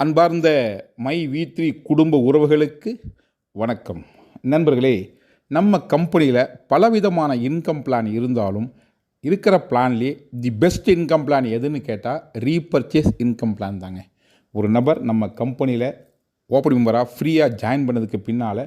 அன்பார்ந்த மை வி3 குடும்ப உறவுகளுக்கு வணக்கம். நண்பர்களே, நம்ம கம்பெனியில் பலவிதமான இன்கம் பிளான் இருந்தாலும் இருக்கிற பிளான்லேயே தி பெஸ்ட் இன்கம் பிளான் எதுன்னு கேட்டால் ரீபர்ச்சேஸ் இன்கம் பிளான் தாங்க. ஒரு நபர் நம்ம கம்பெனியில் ஓப்பன் மெம்பராக ஃப்ரீயாக ஜாயின் பண்ணதுக்கு பின்னால்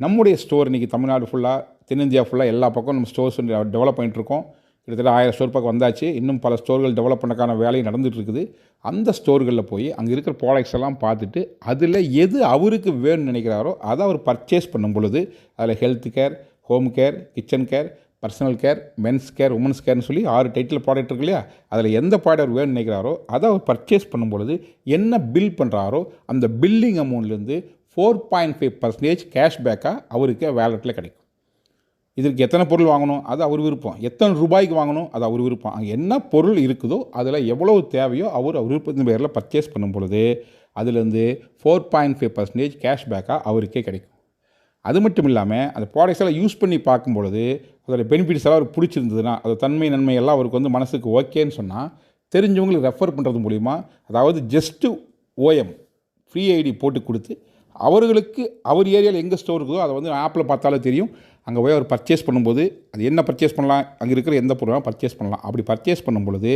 நம்முடைய ஸ்டோர் இன்றைக்கி தமிழ்நாடு ஃபுல்லாக, தென்னிந்தியா ஃபுல்லாக எல்லா பக்கம் நம்ம ஸ்டோர்ஸ் டெவலப் பண்ணிகிட்ருக்கோம். கிட்டத்தட்ட 1000 ஸ்டோர் பக்கம் வந்தாச்சு. இன்னும் பல ஸ்டோர்கள் டெவலப் பண்ணக்கான வேலை நடந்துகிட்டு இருக்குது. அந்த ஸ்டோர்களில் போய் அங்கே இருக்கிற ப்ராடக்ட்ஸ் எல்லாம் பார்த்துட்டு அதில் எது அவருக்கு வேணும்னு நினைக்கிறாரோ அதை அவர் பர்ச்சேஸ் பண்ணும் பொழுது அதில் health care, home care, kitchen care, personal care, men's care, women's கேர்னு சொல்லி 6 டைட்டில் ப்ராடக்ட் இருக்கு இல்லையா? அதில் எந்த ப்ராடக்ட் அவர் வேணும்னு நினைக்கிறாரோ அதை அவர் பர்ச்சேஸ் பண்ணும் பொழுது என்ன பில் பண்ணுறாரோ அந்த பில்லிங் அமௌண்ட்லேருந்து 4.5% கேஷ்பேக்காக அவருக்கு வேலெட்டில் கிடைக்கும். இதற்கு எத்தனை பொருள் வாங்கணும் அது அவர் விருப்பம், எத்தனை ரூபாய்க்கு வாங்கணும் அது அவர் விருப்பம். அங்கே என்ன பொருள் இருக்குதோ அதில் எவ்வளவு தேவையோ அவர் விருப்பத்தின் பேரில் பர்ச்சேஸ் பண்ணும் பொழுது அதுலேருந்து 4.5% கேஷ்பேக்காக அவருக்கே கிடைக்கும். அது மட்டும் இல்லாமல் அந்த ப்ராடக்ட்ஸ் எல்லாம் யூஸ் பண்ணி பார்க்கும் பொழுது அதோட பெனிஃபிட்ஸ் எல்லாம் அவருக்கு பிடிச்சிருந்ததுன்னா, அது தன்மை நன்மை எல்லாம் அவருக்கு மனசுக்கு ஓகேன்னு சொன்னால் தெரிஞ்சவங்களுக்கு ரெஃபர் பண்ணுறது மூலிமா, அதாவது ஜஸ்ட்டு ஓஎம் ஃப்ரீ ஐடி போட்டு கொடுத்து அவர்களுக்கு அவர் ஏரியாவில் எங்கே ஸ்டோர் இருக்குதோ அதை ஆப்பில் பார்த்தாலே தெரியும். அங்கே போய் அவர் பர்ச்சேஸ் பண்ணும்போது அது என்ன பர்ச்சேஸ் பண்ணலாம், அங்கே இருக்கிற எந்த பொருளாக பர்ச்சேஸ் பண்ணலாம். அப்படி பர்ச்சேஸ் பண்ணும் பொழுது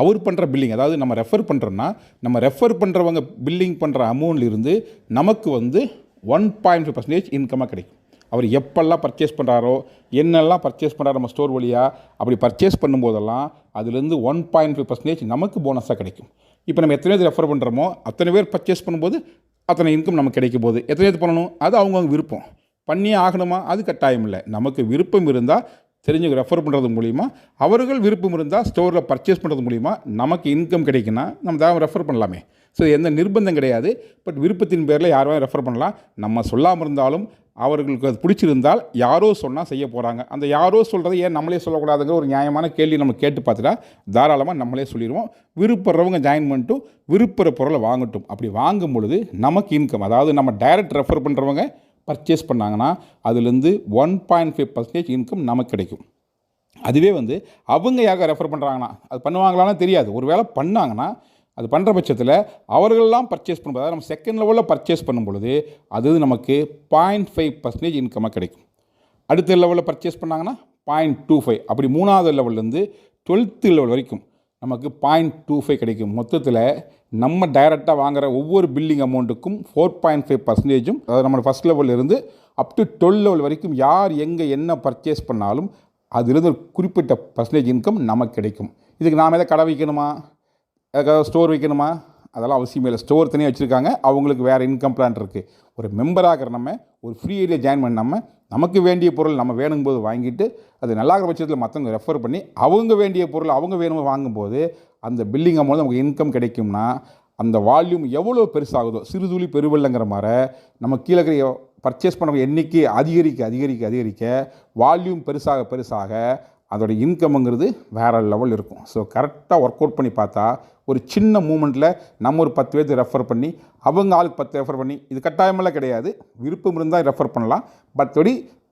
அவர் பண்ணுற பில்லிங், அதாவது நம்ம ரெஃபர் பண்ணுறோன்னா நம்ம ரெஃபர் பண்ணுறவங்க பில்லிங் பண்ணுற அமௌண்ட்லேருந்து நமக்கு 1.5% இன்கமாக கிடைக்கும். அவர் எப்பெல்லாம் பர்ச்சேஸ் பண்ணுறாரோ, என்னெல்லாம் பர்ச்சேஸ் பண்ணுறாரோ நம்ம ஸ்டோர் வழியாக, அப்படி பர்ச்சேஸ் பண்ணும்போதெல்லாம் அதுலேருந்து 1.5% நமக்கு போனஸாக கிடைக்கும். இப்போ நம்ம எத்தனை பேர் ரெஃபர் பண்ணுறோமோ அத்தனை பேர் பர்ச்சேஸ் பண்ணும்போது அத்தனை இன்கம் நமக்கு கிடைக்கும் போது எத்தனை பேர் பண்ணணும் அது அவங்கவுங்க விருப்பம். பண்ணியே ஆகணுமா அது கட்டாயம் இல்லை. நமக்கு விருப்பம் இருந்தால் தெரிஞ்சவங்க ரெஃபர் பண்ணுறது மூலிமா, அவர்கள் விருப்பம் இருந்தால் ஸ்டோரில் பர்ச்சேஸ் பண்ணுறது மூலிமா நமக்கு இன்கம் கிடைக்குன்னா நம்ம தான் ரெஃபர் பண்ணலாமே. ஸோ எந்த நிர்பந்தம் கிடையாது. பட் விருப்பத்தின் பேரில் யாரும் ரெஃபர் பண்ணலாம். நம்ம சொல்லாமல் இருந்தாலும் அவர்களுக்கு அது பிடிச்சிருந்தால் யாரோ சொன்னால் செய்ய போகிறாங்க. அந்த யாரோ சொல்கிறத ஏன் நம்மளே சொல்லக்கூடாதுங்கிற ஒரு நியாயமான கேள்வி நம்ம கேட்டு பார்த்துட்டா தாராளமாக நம்மளே சொல்லிடுவோம். விருப்பறவங்க ஜாயின் பண்ணிட்டும் விருப்புற பொருளை வாங்கட்டும். அப்படி வாங்கும் பொழுது நமக்கு இன்கம், அதாவது நம்ம டைரக்ட் ரெஃபர் பண்ணுறவங்க பர்ச்சேஸ் பண்ணாங்கன்னா அதுலேருந்து 1.5% இன்கம் நமக்கு கிடைக்கும். அதுவே அவங்க யாருக்கா ரெஃபர் பண்ணுறாங்கன்னா அது பண்ணுவாங்களான்னு தெரியாது. ஒரு வேளை பண்ணாங்கன்னா அது பண்ணுற பட்சத்தில் அவர்களெல்லாம் பர்ச்சேஸ் பண்ணும்போது, அதாவது நம்ம செகண்ட் லெவலில் பர்ச்சேஸ் பண்ணும் பொழுது அது நமக்கு 0.5% இன்கமாக கிடைக்கும். அடுத்த லெவலில் பர்ச்சேஸ் பண்ணாங்கன்னா 0.25, அப்படி 3வது லெவல்லேருந்து 12th லெவல் வரைக்கும் நமக்கு 0.25 கிடைக்கும். மொத்தத்தில் நம்ம டைரெக்டாக வாங்குகிற ஒவ்வொரு பில்லிங் அமௌண்ட்டுக்கும் 4.5%, அதாவது நம்ம ஃபஸ்ட் லெவலிருந்து அப் டு 12 லெவல் வரைக்கும் யார் எங்கே என்ன பர்ச்சேஸ் பண்ணாலும் அதிலிருந்து ஒரு குறிப்பிட்ட பர்சன்டேஜ் இன்கம் நமக்கு கிடைக்கும். இதுக்கு நாம் எதாவது கடை வைக்கணுமா, அதுக்காக ஸ்டோர் வைக்கணுமா, அதெல்லாம் அவசியமே இல்லை. ஸ்டோர் தனியாக வச்சுருக்காங்க, அவங்களுக்கு வேறு இன்கம் பிளான் இருக்குது. ஒரு மெம்பராகிற நம்ம ஒரு ஃப்ரீ ஐடியா ஜாயின் பண்ணாமல் நமக்கு வேண்டிய பொருள் நம்ம வேணும்போது வாங்கிட்டு அது நல்லாகிற பட்சத்தில் மற்றவங்க ரெஃபர் பண்ணி அவங்க வேண்டிய பொருள் அவங்க வேணுமோ வாங்கும்போது அந்த பில்லிங் அமௌண்ட் நமக்கு இன்கம் கிடைக்கும்னா அந்த வால்யூம் எவ்வளோ பெருசாகுதோ, சிறுதுளி பெருவெள்ளங்கிற மாதிரி நம்ம கீழே இருக்கிற பர்ச்சேஸ் பண்ண எண்ணிக்கை அதிகரிக்க அதிகரிக்க அதிகரிக்க வால்யூம் பெருசாக பெருசாக அதோட இன்கம்ங்கிறது வேறு லெவல் இருக்கும். ஸோ கரெக்டாக ஒர்க் அவுட் பண்ணி பார்த்தா ஒரு சின்ன மூமெண்ட்டில் நம்ம ஒரு 10 பேருக்கு ரெஃபர் பண்ணி அவங்க ஆளுக்கு 10 ரெஃபர் பண்ணி, இது கட்டாயமெல்லாம் கிடையாது, விருப்பம் இருந்தால் ரெஃபர் பண்ணலாம். பட்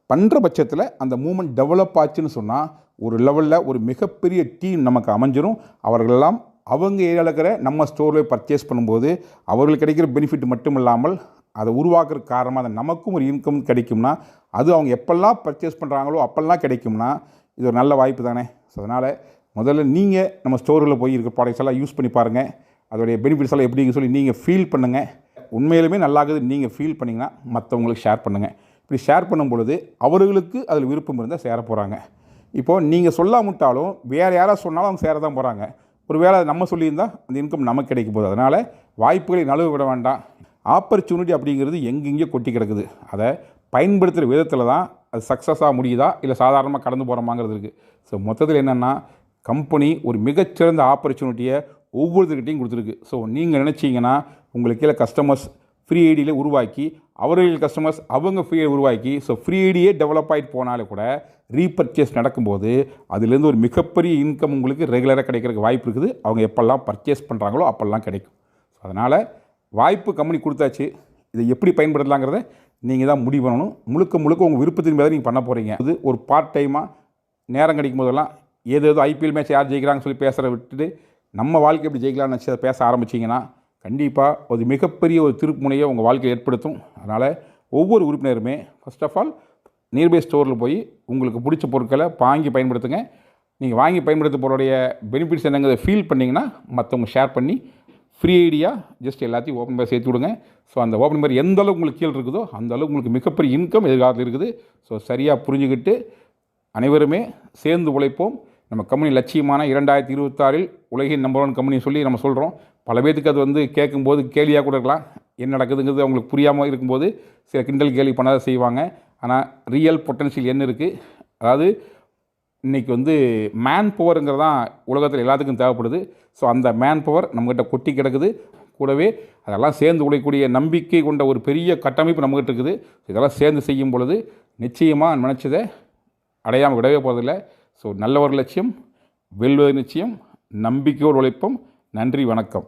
பண்ணுற பட்சத்தில் அந்த மூமெண்ட் டெவலப் ஆச்சுன்னு சொன்னால் ஒரு லெவலில் ஒரு மிகப்பெரிய டீம் நமக்கு அமைஞ்சிரும். அவர்களெல்லாம் அவங்க ஏரியாவில் இருக்கிற நம்ம ஸ்டோரில் பர்ச்சேஸ் பண்ணும்போது அவர்களுக்கு கிடைக்கிற பெனிஃபிட் மட்டும் இல்லாமல் அதை உருவாக்குற காரணமாக அதை நமக்கும் ஒரு இன்கம் கிடைக்கும்னா, அது அவங்க எப்பெல்லாம் பர்ச்சேஸ் பண்ணுறாங்களோ அப்போல்லாம் கிடைக்கும்னா இது ஒரு நல்ல வாய்ப்பு தானே. ஸோ அதனால் முதல்ல நீங்கள் நம்ம ஸ்டோரில் போய் இருக்கிற ப்ராடக்ட்ஸ் எல்லாம் யூஸ் பண்ணி பாருங்கள். அதோடைய பெனிஃபிட்ஸ் எல்லாம் எப்படின்னு சொல்லி நீங்கள் ஃபீல் பண்ணுங்கள். உண்மையிலுமே நல்லாகுது நீங்கள் ஃபீல் பண்ணிங்கன்னா மற்றவங்களுக்கு ஷேர் பண்ணுங்கள். இப்படி ஷேர் பண்ணும் பொழுது அவர்களுக்கு அதில் விருப்பம் இருந்தால் சேர போகிறாங்க. இப்போது நீங்கள் சொல்லாமட்டாலும் வேறு யாராவது சொன்னாலும் அவங்க சேர தான் போகிறாங்க. ஒரு வேளை நம்ம சொல்லியிருந்தால் அந்த இன்கம் நமக்கு கிடைக்கும் போது, அதனால் வாய்ப்புகளை நழுவ விட வேண்டாம். ஆப்பர்ச்சுனிட்டி அப்படிங்கிறது எங்கெங்கேயோ கொட்டி கிடக்குது. அதை பயன்படுத்துகிற விதத்தில் தான் அது சக்ஸஸாக முடியுதா இல்லை சாதாரணமாக கடந்து போகிறோமாங்கிறது இருக்குது. ஸோ மொத்தத்தில் என்னென்னா கம்பெனி ஒரு மிகச்சிறந்த ஆப்பர்ச்சுனிட்டியை ஒவ்வொருத்தர்கிட்டையும் கொடுத்துருக்கு. ஸோ நீங்கள் நினச்சிங்கன்னா உங்களுக்கு கீழே கஸ்டமர்ஸ் ஃப்ரீ ஐடியில் உருவாக்கி அவர்கள் கஸ்டமர்ஸ் அவங்க ஃப்ரீ ஐடி உருவாக்கி, ஸோ ஃப்ரீ ஐடியே டெவலப் ஆகிட்டு போனாலே கூட ரீபர்ச்சேஸ் நடக்கும்போது அதுலேருந்து ஒரு மிகப்பெரிய இன்கம் உங்களுக்கு ரெகுலராக கிடைக்கிறதுக்கு வாய்ப்பு இருக்குது. அவங்க எப்பெல்லாம் பர்ச்சேஸ் பண்ணுறாங்களோ அப்போல்லாம் கிடைக்கும். ஸோ அதனால் வாய்ப்பு கம்பெனி கொடுத்தாச்சு, இதை எப்படி பயன்படுத்தலாங்கிறத நீங்கள் தான் முடிவு பண்ணணும். முழுக்க முழுக்க உங்கள் விருப்பத்தின் மேலே நீங்கள் பண்ண போகிறீங்க. அது ஒரு பார்ட் டைமாக நேரம் கிடைக்கும் போதெல்லாம் ஏதோ ஐபிஎல் மேட்ச் யார் ஜெயிக்கிறாங்கன்னு சொல்லி பேசுகிறத விட்டுட்டு நம்ம வாழ்க்கை எப்படி ஜெயிக்கலாம்னு வச்சு அதை பேச ஆரம்பிச்சிங்கன்னா கண்டிப்பாக ஒரு மிகப்பெரிய ஒரு திருப்புமுனையை உங்கள் வாழ்க்கையை ஏற்படுத்தும். அதனால் ஒவ்வொரு உறுப்பினருமே ஃபர்ஸ்ட் ஆஃப் ஆல் நியர்பை ஸ்டோரில் போய் உங்களுக்கு பிடிச்ச பொருட்களை வாங்கி பயன்படுத்துங்க. நீங்கள் வாங்கி பயன்படுத்த பொருளுடைய பெனிஃபிட்ஸ் என்னங்கிறத ஃபீல் பண்ணிங்கன்னா மற்றவங்க ஷேர் பண்ணி ஃப்ரீ ஐடியா ஜஸ்ட் எல்லாத்தையும் ஓப்பன் பேர் சேர்த்து விடுங்க. ஸோ அந்த ஓப்பன் பேர் எந்த அளவுக்கு உங்களுக்கு கீழே இருக்குதோ அந்த அளவுக்கு உங்களுக்கு மிகப்பெரிய இன்கம் எதிர்காலத்தில் இருக்குது. ஸோ சரியாக புரிஞ்சுக்கிட்டு அனைவருமே சேர்ந்து உழைப்போம். நம்ம கம்பெனி லட்சியமான 2026 உலகின் நம்பர் 1 கம்பெனி சொல்லி நம்ம சொல்கிறோம். பல பேருக்கு அது கேட்கும்போது கேலியாக கூட இருக்கலாம். என்ன நடக்குதுங்கிறது அவங்களுக்கு புரியாமல் இருக்கும்போது சில கிண்டல் கேலி பண்ணாத செய்வாங்க. ஆனால் ரியல் பொட்டன்ஷியல் என்ன இருக்குது, அதாவது இன்றைக்கி மேன் பவருங்கிறது தான் உலகத்தில் எல்லாத்துக்கும் தேவைப்படுது. ஸோ அந்த மேன் பவர் நம்மக்கிட்ட கொட்டி கிடக்குது. கூடவே அதெல்லாம் சேர்ந்து உழைக்கக்கூடிய நம்பிக்கை கொண்ட ஒரு பெரிய கட்டமைப்பு நம்மக்கிட்ட இருக்குது. இதெல்லாம் சேர்ந்து செய்யும் பொழுது நிச்சயமாக நினச்சதை அடையாமல் விடவே போகிறதில்லை. ஸோ நல்ல ஒரு லட்சியம், வெல்வது நிச்சயம், நம்பிக்கையோடு உழைப்போம். நன்றி, வணக்கம்.